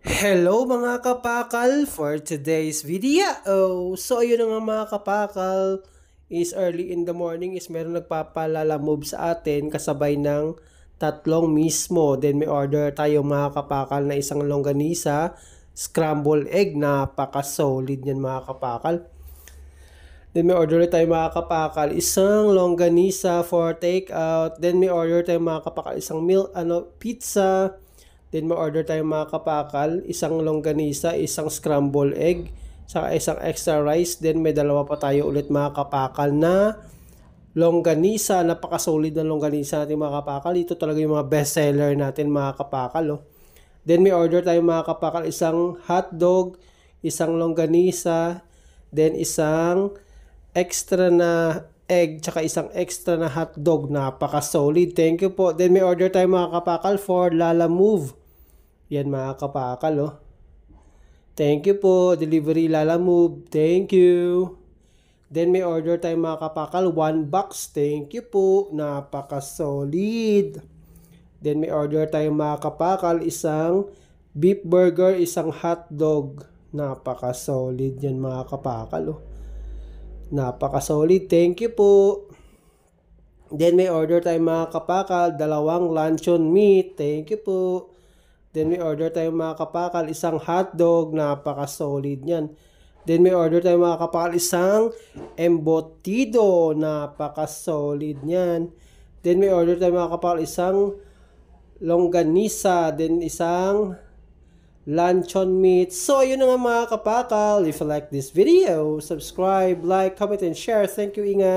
Hello mga kapakal for today's video. So ayun na nga mga kapakal, is early in the morning is meron nagpapalala move sa atin kasabay ng tatlong mismo. Then may order tayo mga kapakal na isang longganisa, scrambled egg, napaka-solid yan mga kapakal. Then may order tayo mga kapakal, isang longganisa for takeout. Then may order tayo mga kapakal, isang pizza. Then ma-order tayo mga kapakal, isang longganisa, isang scrambled egg, saka isang extra rice. Then may dalawa pa tayo ulit mga kapakal na longganisa. Napaka-solid na longganisa natin mga kapakal. Ito talaga yung mga best seller natin mga kapakal. Then may order tayo mga kapakal, isang hotdog, isang longganisa, then isang extra na egg, tsaka isang extra na hotdog. Napaka-solid. Thank you po. Then may order tayo mga kapakal for Lalamove. Yan mga kapakal. Thank you po. Delivery Lalamove. Thank you. Then may order tayo mga kapakal, 1 box. Thank you po. Napaka-solid. Then may order tayo mga kapakal, isang beef burger, isang hotdog. Napaka-solid yan mga kapakal. Napaka-solid. Thank you po. Then may order tayo mga kapakal, 2 luncheon meat. Thank you po. Then may order tayo mga kapakal, isang hotdog. Napaka-solid yan. Then may order tayo mga kapakal, isang embutido. Napaka-solid yan. Then may order tayo mga kapakal, isang longganisa. Then isang luncheon meat. So, yun na nga mga kapakal. If you like this video, subscribe, like, comment, and share. Thank you, ingat.